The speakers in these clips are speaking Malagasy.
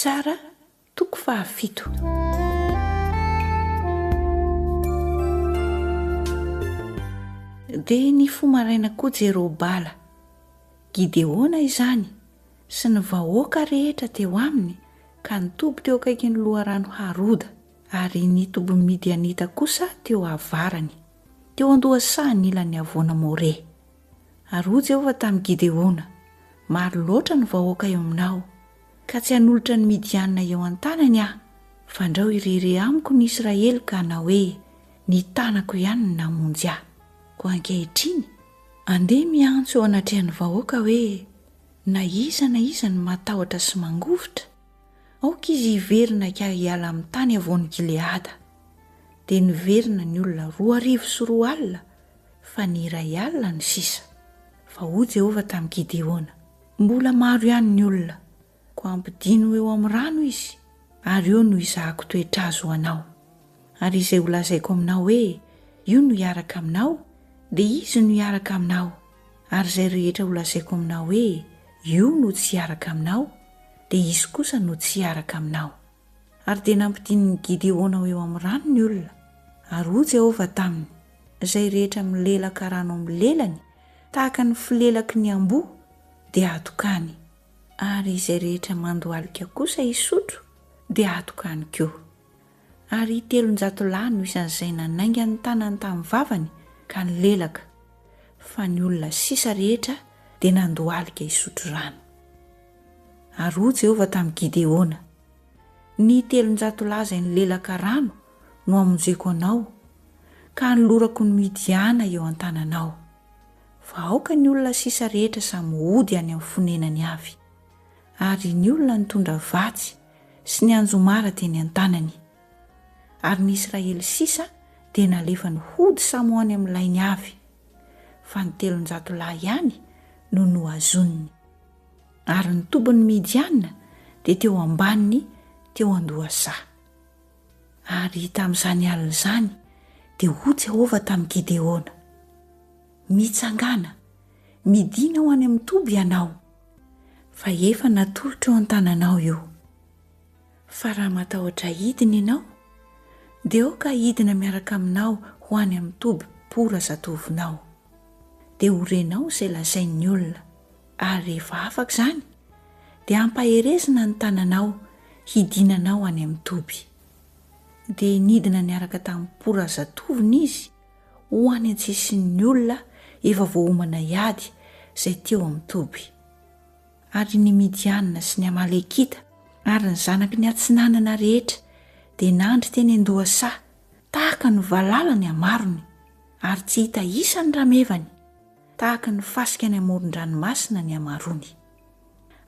tsara toko fahafito. Dia ny fomaraina koa Jerobala, Gideona izany sy ny vahoaka rehetra teo aminy ka nitoby teo akaiky ny loharano Haroda ary nitoby Midianita kosa teo avarany. Teo andohasahany ilan'ny havoana More. Aroa Jehovah tamin'i Gideona, maro loatra ny vahoaka eo aminao, ka tsy hanolotra ny Midianina eo an-tanany aho, fa andrao irere amiko ny Israely ka na hoe ny tanako ihany ny namonjy aho. Ko ankehitriny andeha miantso eo anatrehan'ny vahoaka hoe na iza ny matahotra sy mangovotra, aoka izy hiverina ka hiala amin'ny tany avoan'ny Gileada. Dia niverina ny olona 2,4 alina, fa ny iray alina ny sisa. Fa hoy Jehovah tamin'i Gideona, mbola maro ihany ny olona, ko ampidino eo amin'ny rano izy, ary eo no izahako toe-trazo anao. Ary izay ho lazaiko aminao hoe io no hiaraka aminao, dia izy no hiaraka aminao. Ary izay rehetra ho lazaiko aminao hoe io no tsy hiaraka aminao, dia izy kosa no tsy hiaraka aminao. Ary dia nampidin'ny Gideona eo amin'ny rano ny olona. Ary hoy Jehovah taminy, izay rehetra milelaka rano amin'ny lelany tahaka ny filelaky ny amboa dia atokany, ary izay rehetra mandohalika kosa hisotro dia atokany koa. Ary 700 lahy no isan'izay nanainga ny tanany tamin'ny vavany ka nilelaka, fa ny olona sisa rehetra dia nandohalika hisotro rano. Ary hoy Jehovah tamin'i Gideona, ny 700 lahy izay nilelaka rano no amonjeko anao, ka nolorako ny Midiana eo an-tananao. Fa aoka ny olona sisa rehetra samy hody any amin'ny fonenany avy, ary ny olona nitondra vatsy sy ny anjomara teny an-tanany. Ary ny Israely sisa dia nalefa ny hody samy ho any amin'ny lainy avy, fa ny 700 lahy ihany no nohazoniny. Ary ny tobin'ny Midianina dia teo ambaniny teo andohasà. Ary tamin'izany alina izany dia hoy Jehovah tamin'i Gideona, mitsangana, midina ho any amin'ny toby ianao, fa efa natolotra eo an-tananao io. Fa raha matahotra hidina ianao, dia aoka hidina miaraka aminao ho any amin'ny toby pora zatovinao. Dia horenao izay lazain'ny olona, ary rehefa afaka izany dia ampaherezina ny tananao hidinanao any amin'ny toby. Dia nidina niaraka tamin'ny pora zatovina izy ho any an-tsisin'ny olona efa voahomana hiady izay teo amin'ny toby. Ary ny Midianina sy ny Amalekita ary ny zanaky ny atsinanana rehetra dia nandry teny andohasà tahaka ny valalany amarony, ary tsy hita isany ramevany, tahaka ny fasika any amoron-dranomasina ny amarony.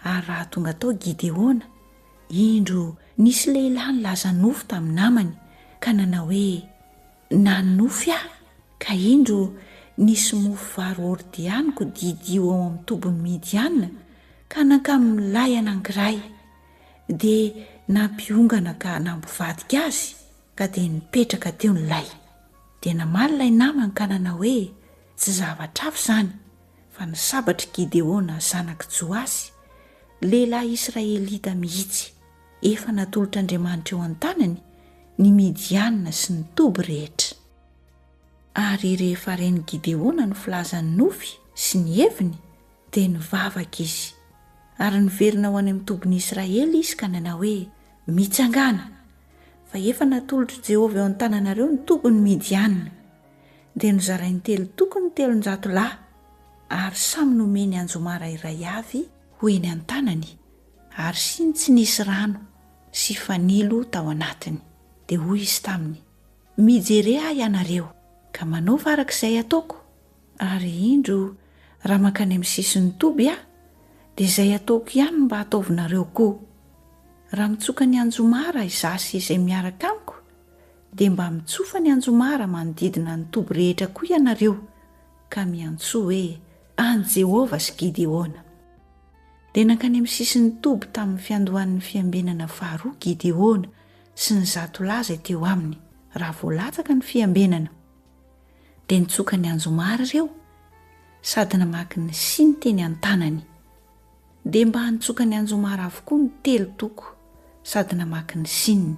Ary raha tonga tao Gideona, indro nisy lehilahy nilaza nofo tamin'ny namany ka nanao hoe nanofy aho, ka indro nisy mofo vary ordianiko didio ao amin'ny tobin'ny Midianina ka nankamin'ny lay anankiray, dia nampiongana ka nampivadika azy, ka dia nipetraka teo ny lay. Dia namaly ilay namany ka nanao hoe tsy zavatra hafa izany fa ny sabatry Gideona zanaky Joasy, lehilahy Israelita mihitsy, efa natolotra Andriamanitra eo an-tanany ny Midianina sy ny toby rehetra. Ary rehefa reny Gideona ny filazan'ny nofy sy ny heviny dia nivavaka izy, ary niverina ho any amin'ny tobin'ny Israely izy ka nanao hoe mitsangana, fa efa natolotra Jehovah eo an-tananareo ny tobin'ny Midianina. Dia nozarainy 3 tokony 700 lahy, ary samy nomeny anjomara iray avy ho eny an-tanany, ary siny tsy nisy rano sy fanilo tao anatiny. Dia hoy izy taminy, mijery ahy ianareo ka manaova arak'izay ataoko, ary indro raha mankany amin'ny sisin'ny toby aho dia izay ataoko ihany mba hataovinareo koa. Raha mitsoka ny anjomara izasy izay miaraka amiko, dia mba mitsofa ny anjomara manodidina ny toby rehetra koa ianareo, ka miantsoa hoe any Jehovah sy Gideona. Dia nankany amin'ny sisin'ny toby tamin'ny fiandohan'ny fiambenana faharoa Gideona sy ny 100 lahy izay teo aminy, raha voalatsaka ny fiambenana. Dia nitsoka ny anjomara ireo sady namaky ny siny teny an-tanany. Dia mba nitsoka ny anjomara avokoa ny 3 toko sady namaky ny sininy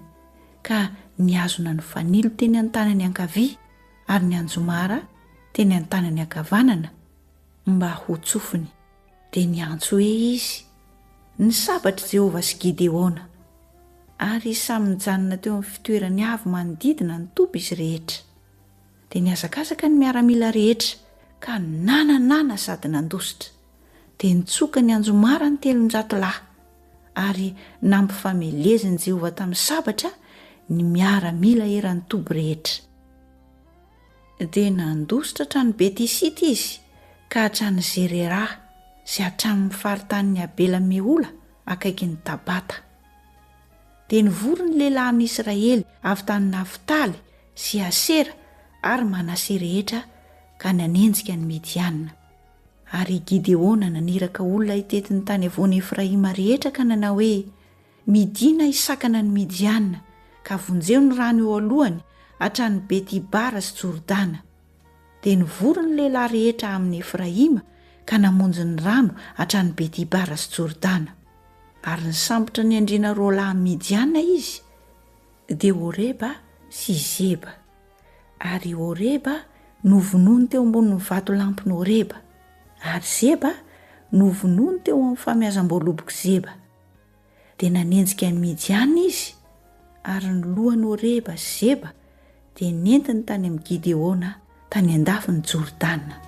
ka niazona ny fanilo teny an-tanany ankavia ary ny anjomara teny an-tanany ankavanana mba ho tsofiny dia niantso hoe izy ny sabatra Jehovah sy Gideona ary samy mijanona teo amin'ny fitoerany avy manodidina ny toby izy rehetra dia niazakazaka ny miaramila rehetra ka nananana sady nandositra dia nitsoka ny anjomara ny 300 lahy ary nampifameleziny Jehovah tamin'ny sabatra ny miaramila eran'ny toby rehetra dia nandositra hatrany Betisita izy ka hatrany Zerera sy hatramin'ny faritany Abela Meola akaiky ny Tabata dia nivory ny lehilahy ny Israely avy tany Naftaly sy Asera ary Manase rehetra ka nanenjika ny Midianina ary Gideona naniraka olona hitetiny tany avoany Efraima rehetra ka nanao hoe midina hisakana ny Midianina ka vonjeo ny rano eo alohany hatrany Betibara sy Jordana dia nivory ny lehilahy rehetra amin'ny Efraima ka namonjy ny rano hatrany Betibara sy Jordana ary nisambotra ny andriana roa lahy Midianina izy dia Oreba sy Zeba ary Oreba novonoiny teo ambonin'ny vatolampiny Oreba ary Zeba novonoiny teo amin'ny famiazam-boaloboky Zeba dia nanenjika ny Midianina izy ary ny lohany Oreba sy Zeba dia nentiny tany amin'ny Gideona tany andafiny Jordana